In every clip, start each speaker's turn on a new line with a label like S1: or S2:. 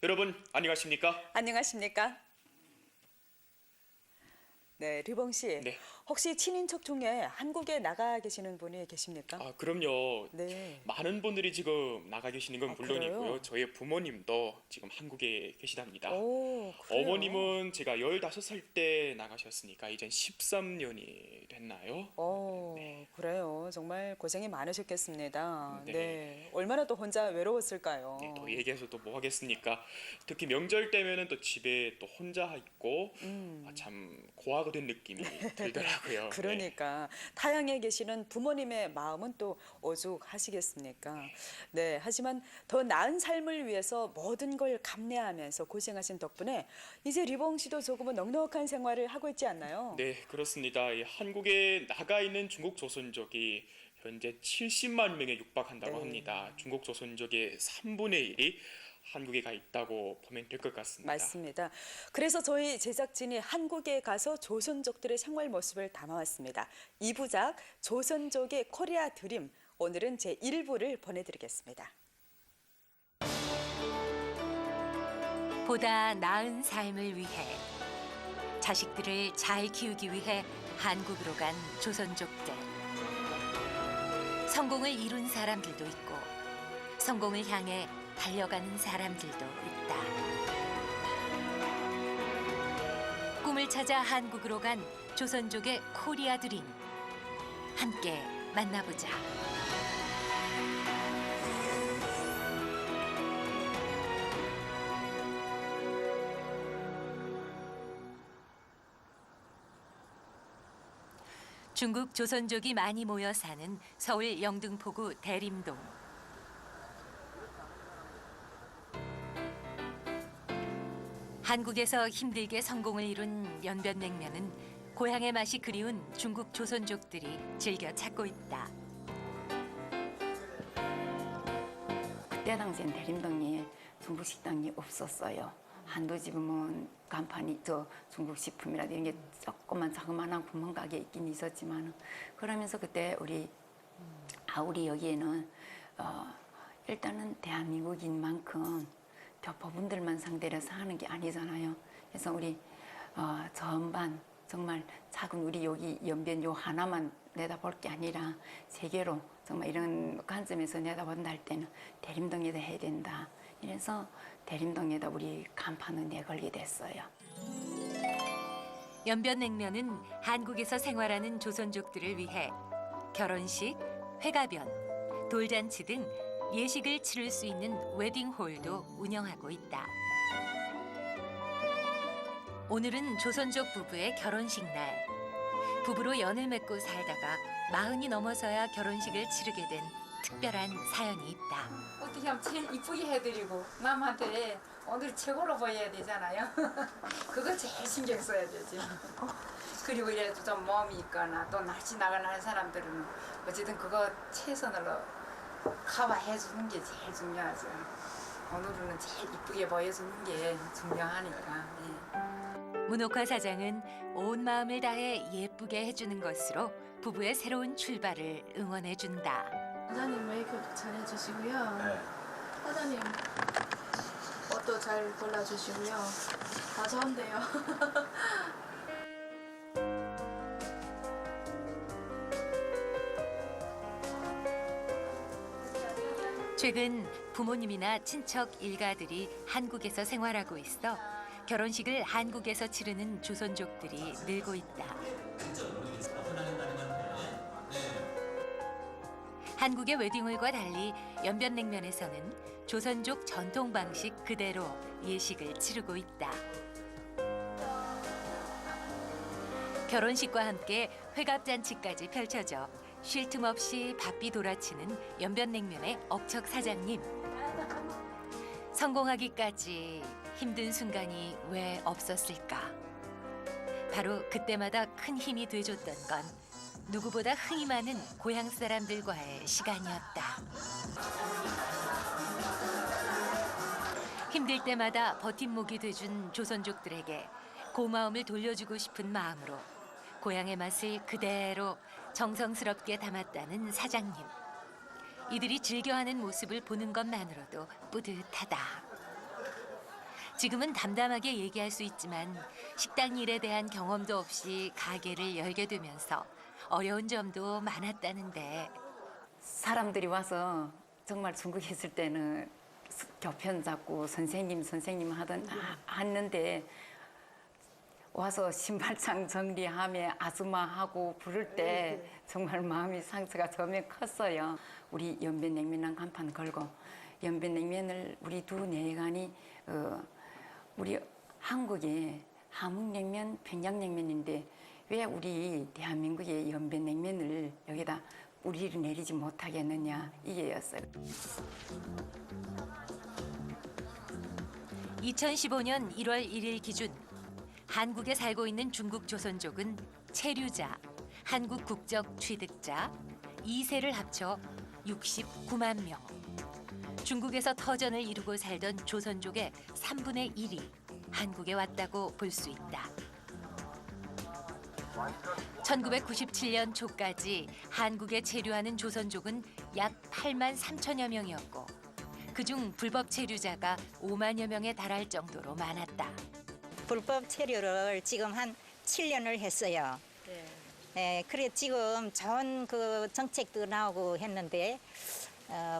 S1: 여러분 안녕하십니까?
S2: 안녕하십니까? 네, 리봉 씨.
S1: 네.
S2: 혹시 친인척 중에 한국에 나가 계시는 분이 계십니까?
S1: 아 그럼요.
S2: 네.
S1: 많은 분들이 지금 나가 계시는 건
S2: 아,
S1: 물론이고요.
S2: 그래요?
S1: 저희 부모님도 지금 한국에 계시답니다.
S2: 오, 그래요?
S1: 어머님은 제가 15살 때 나가셨으니까 이젠 13년이 됐나요?
S2: 그래요. 정말 고생이 많으셨겠습니다.
S1: 네.
S2: 네. 얼마나 또 혼자 외로웠을까요?
S1: 네, 또 얘기해서 또 뭐 하겠습니까? 특히 명절 때면은 또 집에 또 혼자 있고 참 고아가 된 느낌이 들더라고요. 네.
S2: 그러니까 타향에 계시는 부모님의 마음은 또 오죽하시겠습니까? 네, 하지만 더 나은 삶을 위해서 모든 걸 감내하면서 고생하신 덕분에 이제 리봉 씨도 조금은 넉넉한 생활을 하고 있지 않나요?
S1: 네, 그렇습니다. 이 한국에 나가 있는 중국 조선족이 현재 70만 명에 육박한다고
S2: 네.
S1: 합니다. 중국 조선족의 3분의 1이 한국에 가 있다고 보면 될 것 같습니다.
S2: 맞습니다. 그래서 저희 제작진이 한국에 가서 조선족들의 생활 모습을 담아왔습니다. 2부작 조선족의 코리아 드림, 오늘은 제1부를 보내드리겠습니다.
S3: 보다 나은 삶을 위해 자식들을 잘 키우기 위해 한국으로 간 조선족들. 성공을 이룬 사람들도 있고 성공을 향해 달려가는 사람들도 있다. 꿈을 찾아 한국으로 간 조선족의 코리아 드림. 함께 만나보자. 중국 조선족이 많이 모여 사는 서울 영등포구 대림동. 한국에서 힘들게 성공을 이룬 연변냉면은 고향의 맛이 그리운 중국 조선족들이 즐겨 찾고 있다.
S4: 그때 당시엔 대림동에 중국 식당이 없었어요. 한두 집은 간판이 중국 식품이라 이런 게 조그만 자그마한 구멍 가게 있긴 있었지만 그러면서 그때 우리 여기에는 일단은 대한민국인 만큼 법인들만 상대로 해서 하는 게 아니잖아요. 그래서 우리 전반 정말 작은 우리 여기 연변 요 하나만 내다볼 게 아니라 세계로 정말 이런 관점에서 내다본다 할 때는 대림동에다 해야 된다. 이래서 대림동에다 우리 간판을 내걸게 됐어요.
S3: 연변냉면은 한국에서 생활하는 조선족들을 위해 결혼식, 회가변, 돌잔치 등 예식을 치를 수 있는 웨딩홀도 운영하고 있다. 오늘은 조선족 부부의 결혼식 날. 부부로 연을 맺고 살다가 40이 넘어서야 결혼식을 치르게 된 특별한 사연이 있다.
S5: 어떻게 하면 제일 이쁘게 해드리고 남한테 오늘 최고로 보여야 되잖아요. 그거 제일 신경 써야 되지. 그리고 이래도 좀 몸이 있거나 또 날씨 나가는 사람들은 어쨌든 그거 최선으로 커버해 주는 게 제일 중요하죠. 오늘은 제일 이쁘게 보여주는 게 중요하니까. 예.
S3: 문옥화 사장은 온 마음을 다해 예쁘게 해주는 것으로 부부의 새로운 출발을 응원해준다.
S6: 사장님 메이크업도 잘 해주시고요. 사장님 옷도 잘 골라주시고요. 다 좋은데요.
S3: 최근 부모님이나 친척 일가들이 한국에서 생활하고 있어 결혼식을 한국에서 치르는 조선족들이 늘고 있다. 한국의 웨딩홀과 달리 연변냉면에서는 조선족 전통 방식 그대로 예식을 치르고 있다. 결혼식과 함께 회갑잔치까지 펼쳐져 쉴 틈 없이 바삐 돌아치는 연변냉면의 업척 사장님. 성공하기까지 힘든 순간이 왜 없었을까? 바로 그때마다 큰 힘이 돼줬던 건 누구보다 흥이 많은 고향 사람들과의 시간이었다. 힘들 때마다 버팀목이 돼준 조선족들에게 고마움을 돌려주고 싶은 마음으로 고향의 맛을 그대로 정성스럽게 담았다는 사장님. 이들이 즐겨하는 모습을 보는 것만으로도 뿌듯하다. 지금은 담담하게 얘기할 수 있지만 식당 일에 대한 경험도 없이 가게를 열게 되면서 어려운 점도 많았다는데
S4: 사람들이 와서 정말 중국에 있을 때는 교편 잡고 선생님 하는데 와서 신발장 정리하며 아줌마 하고 부를 때 정말 마음이 상처가 처음에 컸어요. 우리 연변냉면한 간판 걸고 연변냉면을 우리 두 내간이 우리 한국의 함흥냉면, 평양냉면인데 왜 우리 대한민국의 연변냉면을 여기다 우리를 내리지 못하겠느냐 이게였어요.
S3: 2015년 1월 1일 기준 한국에 살고 있는 중국 조선족은 체류자, 한국 국적 취득자 2세를 합쳐 69만 명. 중국에서 터전을 이루고 살던 조선족의 3분의 1이 한국에 왔다고 볼 수 있다. 1997년 초까지 한국에 체류하는 조선족은 약 8만 3천여 명이었고 그중 불법 체류자가 5만여 명에 달할 정도로 많았다.
S7: 불법 체류를 지금 한 7년을 했어요. 그래 지금 좋은 그 정책도 나오고 했는데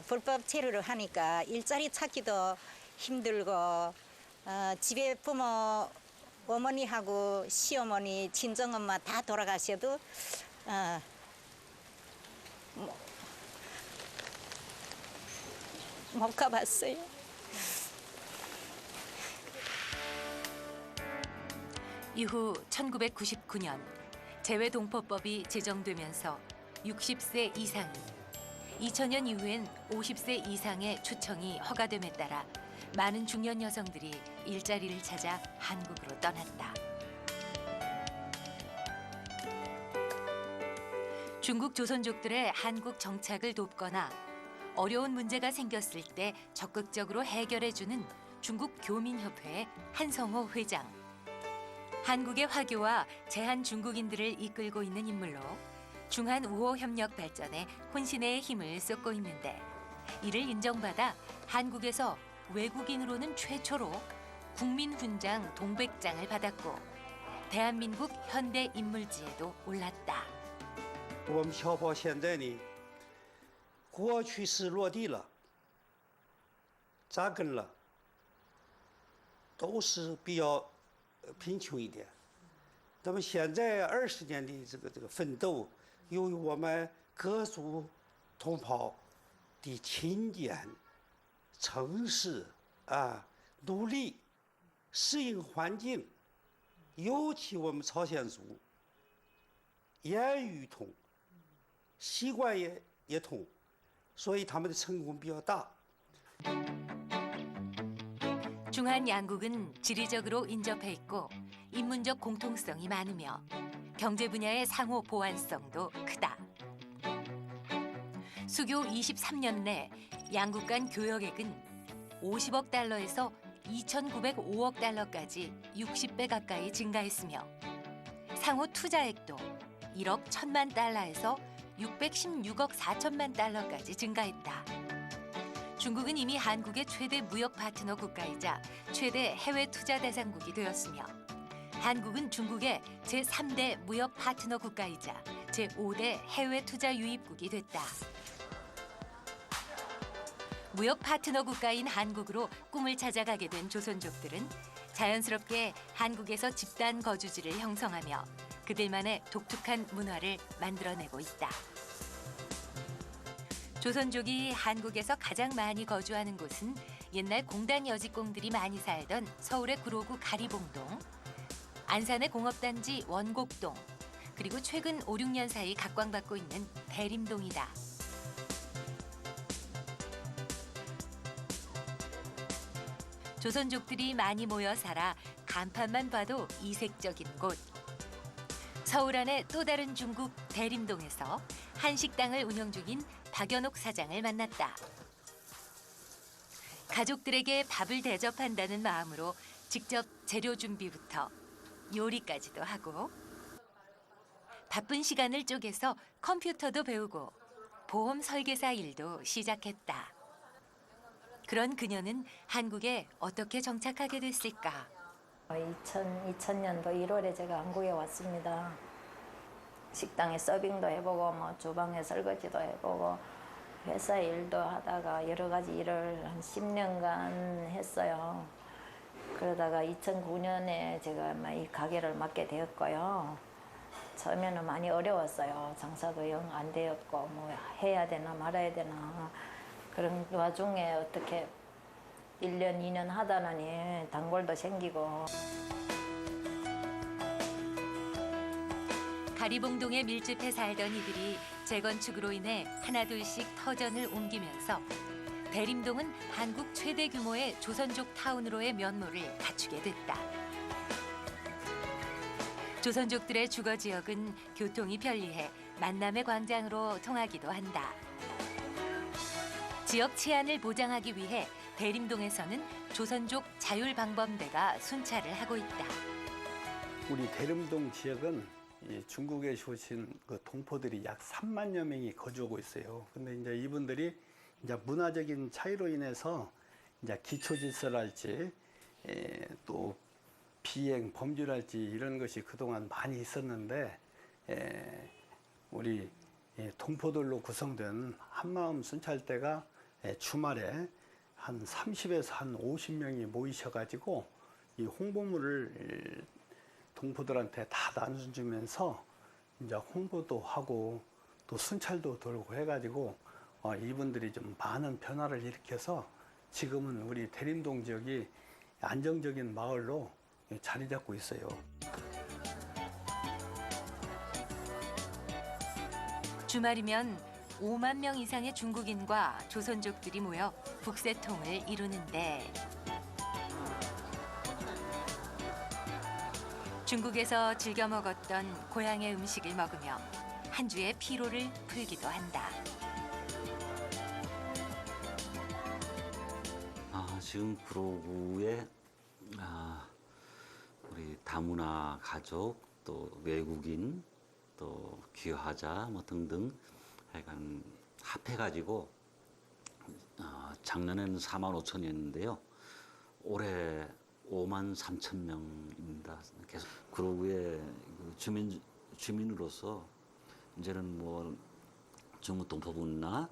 S7: 불법 체류를 하니까 일자리 찾기도 힘들고 집에 부모 어머니하고 시어머니 친정엄마 다 돌아가셔도 못 가봤어요.
S3: 이후 1999년 재외동포법이 제정되면서 60세 이상이 2000년 이후엔 50세 이상의 추청이 허가됨에 따라 많은 중년 여성들이 일자리를 찾아 한국으로 떠났다. 중국 조선족들의 한국 정착을 돕거나 어려운 문제가 생겼을 때 적극적으로 해결해주는 중국 교민협회의 한성호 회장. 한국의 화교와 제한 중국인들을 이끌고 있는 인물로 중한 우호 협력 발전에 혼신의 힘을 쏟고 있는데 이를 인정받아 한국에서 외국인으로는 최초로 국민훈장 동백장을 받았고 대한민국 현대 인물지에도 올랐다.
S8: 我们侨胞现在呢，国趋势落地了，扎根了，都是比较贫穷一点。那么现在20年的这个奋斗，由于我们各族同胞的勤俭、诚实努力适应环境，尤其我们朝鲜族，言语通。 习惯也通，所以他们的成功比较大。
S3: 중한 양국은 지리적으로 인접해 있고 인문적 공통성이 많으며 경제 분야의 상호 보완성도 크다. 수교 23년 내 양국 간 교역액은 50억 달러에서 2,905억 달러까지 60배 가까이 증가했으며 상호 투자액도 1억 1천만 달러에서 616억 4천만 달러까지 증가했다. 중국은 이미 한국의 최대 무역 파트너 국가이자 최대 해외 투자 대상국이 되었으며 한국은 중국의 제3대 무역 파트너 국가이자 제5대 해외 투자 유입국이 됐다. 무역 파트너 국가인 한국으로 꿈을 찾아가게 된 조선족들은 자연스럽게 한국에서 집단 거주지를 형성하며 그들만의 독특한 문화를 만들어내고 있다. 조선족이 한국에서 가장 많이 거주하는 곳은 옛날 공단 여직공들이 많이 살던 서울의 구로구 가리봉동, 안산의 공업단지 원곡동, 그리고 최근 5, 6년 사이 각광받고 있는 대림동이다. 조선족들이 많이 모여 살아 간판만 봐도 이색적인 곳. 서울 안의 또 다른 중국 대림동에서 한식당을 운영 중인 박연옥 사장을 만났다. 가족들에게 밥을 대접한다는 마음으로 직접 재료 준비부터 요리까지도 하고 바쁜 시간을 쪼개서 컴퓨터도 배우고 보험 설계사 일도 시작했다. 그런 그녀는 한국에 어떻게 정착하게 됐을까?
S9: 2000년도 1월에 제가 한국에 왔습니다. 식당에 서빙도 해보고 뭐 주방에 설거지도 해보고 회사 일도 하다가 여러 가지 일을 한 10년간 했어요. 그러다가 2009년에 제가 이 가게를 맡게 되었고요. 처음에는 많이 어려웠어요. 장사도 영 안 되었고 뭐 해야 되나 말아야 되나 그런 와중에 어떻게 1년, 2년 하다니 단골도 생기고.
S3: 가리봉동에 밀집해 살던 이들이 재건축으로 인해 하나둘씩 터전을 옮기면서 대림동은 한국 최대 규모의 조선족 타운으로의 면모를 갖추게 됐다. 조선족들의 주거 지역은 교통이 편리해 만남의 광장으로 통하기도 한다. 지역 치안을 보장하기 위해 대림동에서는 조선족 자율방범대가 순찰을 하고 있다.
S8: 우리 대림동 지역은 이 중국에서 오신 그 동포들이 약 3만여 명이 거주하고 있어요. 근데 이제 이분들이 이제 문화적인 차이로 인해서 이제 기초 질서랄지 또 비행 범죄랄지 이런 것이 그동안 많이 있었는데 우리 동포들로 구성된 한마음 순찰대가 주말에 한 30에서 한 50명이 모이셔가지고 이 홍보물을 동포들한테 다 나눠주면서 이제 홍보도 하고 또 순찰도 돌고 해가지고 이분들이 좀 많은 변화를 일으켜서 지금은 우리 대림동 지역이 안정적인 마을로 자리 잡고 있어요.
S3: 주말이면 5만 명 이상의 중국인과 조선족들이 모여 북새통을 이루는데 중국에서 즐겨 먹었던 고향의 음식을 먹으며 한 주의 피로를 풀기도 한다.
S10: 지금 구로구에 우리 다문화 가족 또 외국인 또 귀화자 뭐 등등 하여간 합해가지고 작년에는 4만 5천이었는데요. 올해 5만 3천 명입니다. 계속 구로구의 주민으로서 이제는 뭐 중국 동포분이나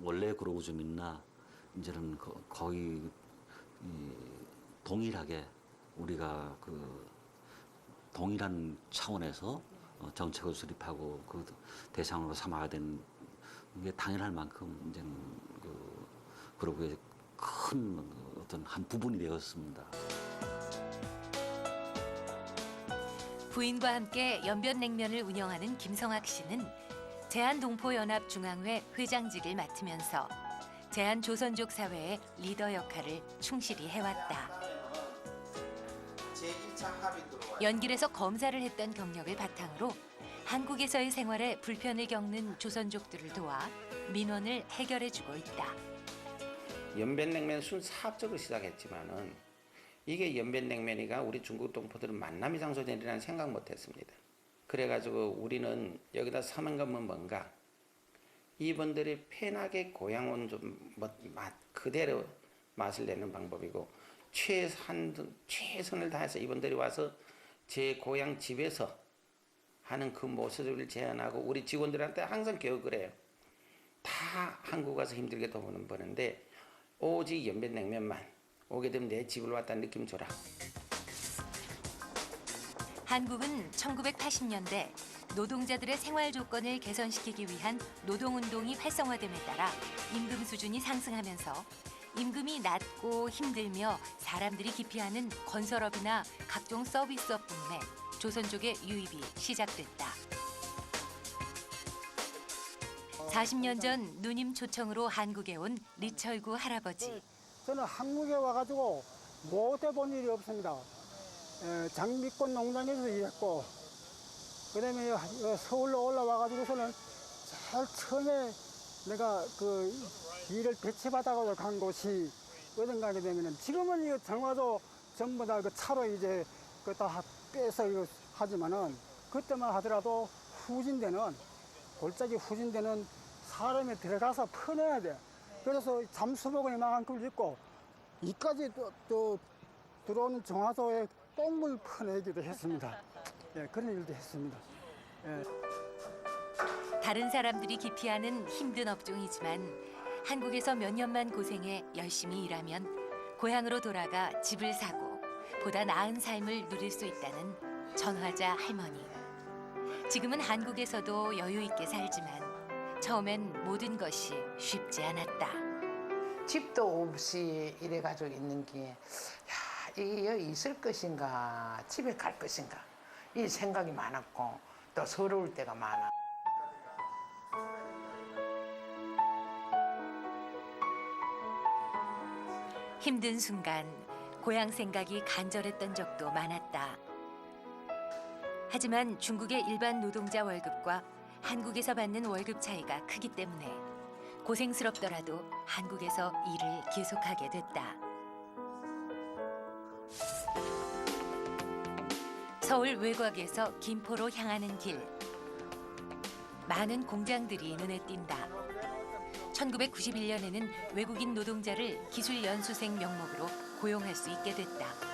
S10: 원래 구로구 주민나 이제는 거의 동일하게 우리가 그 동일한 차원에서 정책을 수립하고 그 대상으로 삼아야 되는 게 당연할 만큼 이제는 그 구로구의 큰 어떤 한 부분이 되었습니다.
S3: 부인과 함께 연변냉면을 운영하는 김성학 씨는 제한동포연합중앙회 회장직을 맡으면서 제한조선족 사회의 리더 역할을 충실히 해왔다. 연길에서 검사를 했던 경력을 바탕으로 한국에서의 생활에 불편을 겪는 조선족들을 도와 민원을 해결해주고 있다.
S11: 연변냉면 순사업적으로 시작했지만은 이게 연변냉면이가 우리 중국 동포들은 만남의 장소되리라는 생각 못했습니다. 그래가지고 우리는 여기다 서는 것은 뭔가 이분들이 편하게 고향 온 좀 맛 그대로 맛을 내는 방법이고 최선을 다해서 이분들이 와서 제 고향 집에서 하는 그 모습을 제안하고 우리 직원들한테 항상 교육을 해요. 다 한국 와서 힘들게 돈은 버는데 오직 연변냉면만 오게 되면 내 집을 왔다는 느낌 줘라.
S3: 한국은 1980년대 노동자들의 생활 조건을 개선시키기 위한 노동운동이 활성화됨에 따라 임금 수준이 상승하면서 임금이 낮고 힘들며 사람들이 기피하는 건설업이나 각종 서비스업 때문에 조선족의 유입이 시작됐다. 40년 전 누님 초청으로 한국에 온 리철구 할아버지.
S12: 저는 한국에 와가지고 못 해본 일이 없습니다. 장미꽃 농장에서 일했고 그다음에 서울로 올라와가지고서는 제일 처음에 내가 그 일을 배치받아가지고 간 곳이 어딘가 하게 되면은 지금은 이거 정화도 전부 다 그 차로 이제 그 다 빼서 이거 하지만은 그때만 하더라도 후진대는 골짜기 후진대는 사람이 들어가서 퍼내야 돼. 그래서 잠수복을 이만큼 입고 이까지 또 들어오는 정화조에 똥물 퍼내기도 했습니다. 예, 그런 일도 했습니다. 예.
S3: 다른 사람들이 기피하는 힘든 업종이지만 한국에서 몇 년만 고생해 열심히 일하면 고향으로 돌아가 집을 사고 보다 나은 삶을 누릴 수 있다는 전화자 할머니. 지금은 한국에서도 여유 있게 살지만 처음엔 모든 것이 쉽지 않았다.
S13: 집도 없이 이래가지고 있는 게, 야, 이게 여기 있을 것인가, 집에 갈 것인가, 이 생각이 많았고, 또 서러울 때가 많아.
S3: 힘든 순간 고향 생각이 간절했던 적도 많았다. 하지만 중국의 일반 노동자 월급과 한국에서 받는 월급 차이가 크기 때문에 고생스럽더라도 한국에서 일을 계속하게 됐다. 서울 외곽에서 김포로 향하는 길. 많은 공장들이 눈에 띈다. 1991년에는 외국인 노동자를 기술연수생 명목으로 고용할 수 있게 됐다.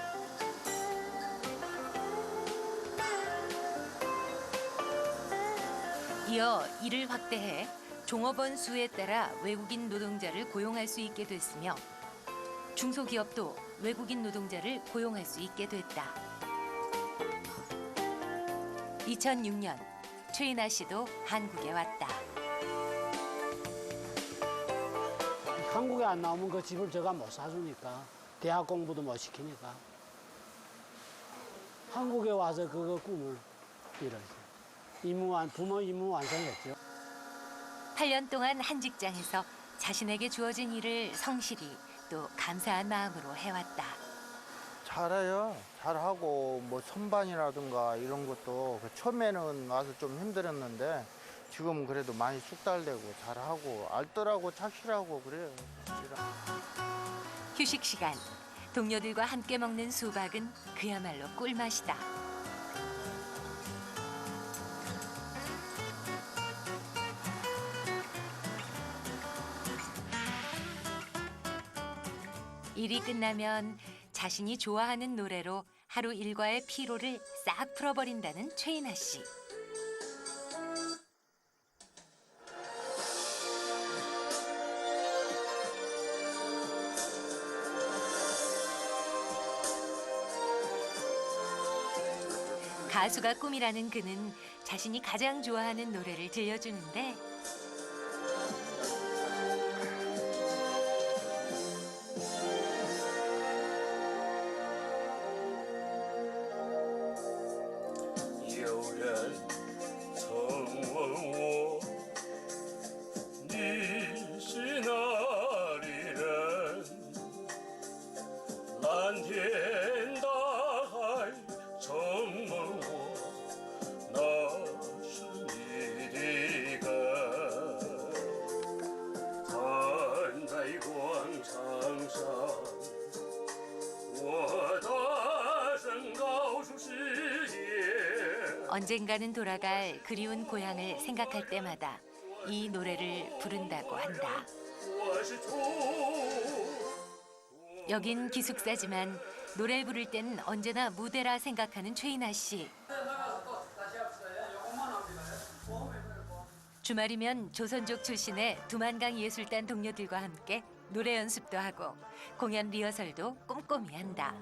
S3: 이어 이를 확대해 종업원 수에 따라 외국인 노동자를 고용할 수 있게 됐으며 중소기업도 외국인 노동자를 고용할 수 있게 됐다. 2006년 최인아 씨도 한국에 왔다.
S12: 한국에 안 나오면 그 집을 제가 못 사주니까, 대학 공부도 못 시키니까 한국에 와서 그거 꿈을 이루었어요. 부모 임무 완성했죠.
S3: 8년 동안 한 직장에서 자신에게 주어진 일을 성실히 또 감사한 마음으로 해왔다.
S14: 잘해요. 잘하고 뭐 선반이라든가 이런 것도 처음에는 와서 좀 힘들었는데 지금 그래도 많이 숙달되고 잘하고 알뜰하고 착실하고 그래요.
S3: 휴식 시간, 동료들과 함께 먹는 수박은 그야말로 꿀맛이다. 일이 끝나면 자신이 좋아하는 노래로 하루 일과의 피로를 싹 풀어버린다는 최인아 씨. 가수가 꿈이라는 그는 자신이 가장 좋아하는 노래를 들려주는데 언젠가는 돌아갈 그리운 고향을 생각할 때마다 이 노래를 부른다고 한다. 여긴 기숙사지만 노래를 부를 땐 언제나 무대라 생각하는 최인아 씨. 주말이면 조선족 출신의 두만강 예술단 동료들과 함께 노래 연습도 하고 공연 리허설도 꼼꼼히 한다.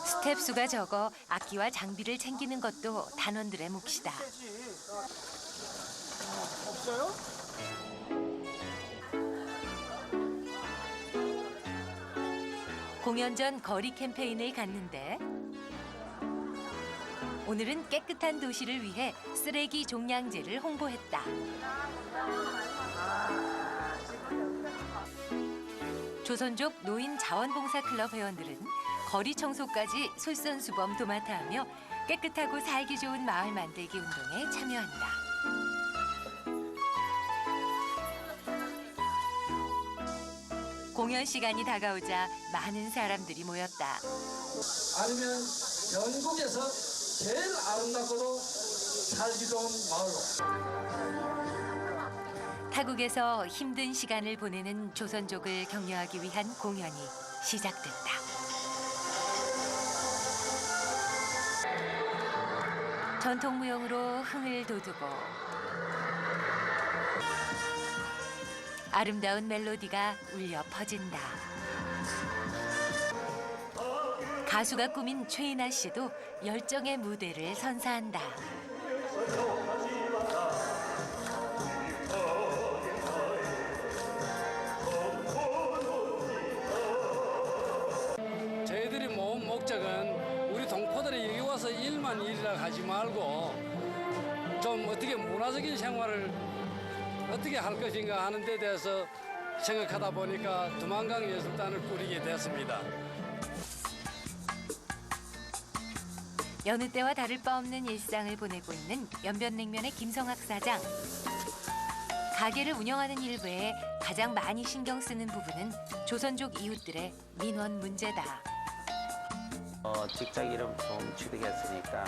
S3: 스텝 수가 적어 악기와 장비를 챙기는 것도 단원들의 몫이다.
S12: 없어요?
S3: 공연 전 거리 캠페인을 갔는데 오늘은 깨끗한 도시를 위해 쓰레기 종량제를 홍보했다. 조선족 노인 자원봉사 클럽 회원들은 거리 청소까지 솔선수범 도맡아하며 깨끗하고 살기 좋은 마을 만들기 운동에 참여한다. 공연 시간이 다가오자 많은 사람들이 모였다.
S15: 아니면 전국에서 제일 아름답고도 살기 좋은 마을로.
S3: 타국에서 힘든 시간을 보내는 조선족을 격려하기 위한 공연이 시작됐다. 전통무용으로 흥을 돋우고 아름다운 멜로디가 울려 퍼진다. 가수가 꾸민 최인아 씨도 열정의 무대를 선사한다.
S15: 저희들이 모은 목적은 우리 동포들이 여기 와서 일만 일이라 하지 말고 좀 어떻게 문화적인 생활을 어떻게 할 것인가 하는 데 대해서 생각하다 보니까 두만강 예술단을 꾸리게 됐습니다.
S3: 여느 때와 다를 바 없는 일상을 보내고 있는 연변냉면의 김성학 사장. 가게를 운영하는 일 외에 가장 많이 신경 쓰는 부분은 조선족 이웃들의 민원 문제다.
S11: 직장 이름 좀 취득했으니까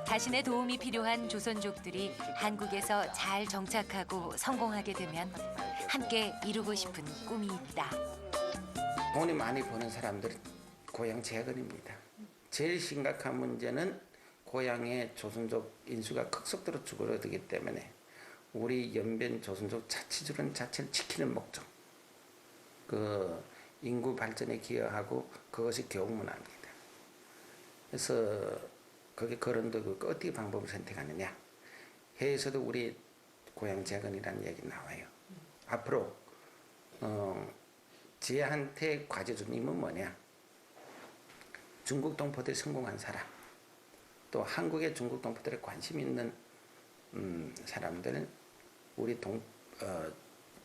S3: 자신의 도움이 필요한 조선족들이 한국에서 잘 정착하고 성공하게 되면 함께 이루고 싶은 꿈이 있다.
S11: 돈이 많이 버는 사람들은 고향 재건입니다. 제일 심각한 문제는 고향의 조선족 인수가 급속도로 줄어들기 때문에 우리 연변 조선족 자치주는 자체를 지키는 목적, 그 인구 발전에 기여하고 그것이 교문화입니다. 그래서 거기 거론도 어떻게 방법을 선택하느냐. 해에서도 우리 고향 재건이라는 얘기 나와요. 앞으로 저한테 과제 준 임은 뭐냐. 중국 동포들이 성공한 사람, 또 한국의 중국 동포들에 관심 있는 사람들은 우리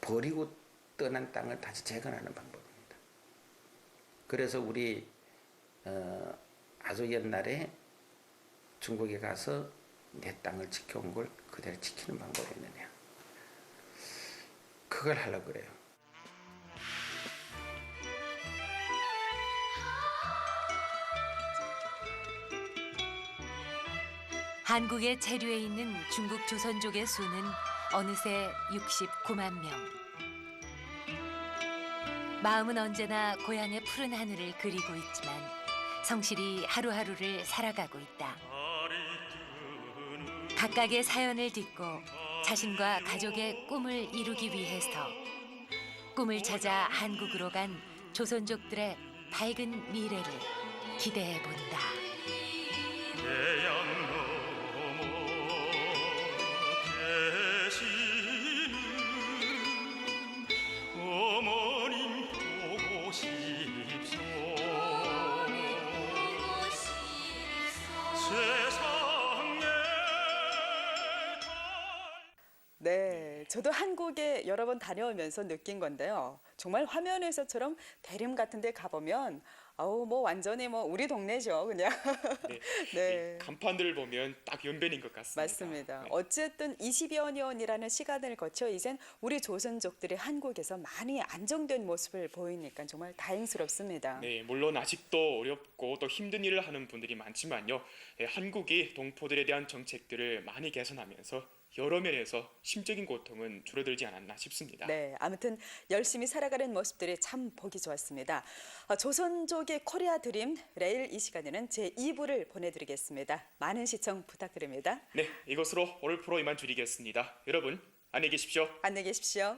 S11: 버리고 떠난 땅을 다시 재건하는 방법입니다. 그래서 우리 아주 옛날에 중국에 가서 내 땅을 지켜온 걸 그대로 지키는 방법이 있느냐. 그걸 하려고 그래요.
S3: 한국에 체류해 있는 중국 조선족의 수는 어느새 69만 명. 마음은 언제나 고향의 푸른 하늘을 그리고 있지만 성실히 하루하루를 살아가고 있다. 각각의 사연을 딛고 자신과 가족의 꿈을 이루기 위해서 꿈을 찾아 한국으로 간 조선족들의 밝은 미래를 기대해 본다.
S2: 네, 저도 한국에 여러 번 다녀오면서 느낀 건데요. 정말 화면에서처럼 대림 같은 데 가보면 아우 뭐 완전히 뭐 우리 동네죠, 그냥.
S1: 네. 간판들을 보면 딱 연변인 것 같습니다.
S2: 맞습니다. 어쨌든 20여 년이라는 시간을 거쳐 이젠 우리 조선족들이 한국에서 많이 안정된 모습을 보이니까 정말 다행스럽습니다.
S1: 네, 물론 아직도 어렵고 또 힘든 일을 하는 분들이 많지만요. 한국이 동포들에 대한 정책들을 많이 개선하면서 여러 면에서 심적인 고통은 줄어들지 않았나 싶습니다.
S2: 네, 아무튼 열심히 살아가는 모습들이 참 보기 좋았습니다. 조선족의 코리아 드림 레일 이 시간에는 제2부를 보내드리겠습니다. 많은 시청 부탁드립니다.
S1: 네, 이것으로 오늘 프로 이만 줄이겠습니다. 여러분, 안녕히 계십시오.
S2: 안녕히 계십시오.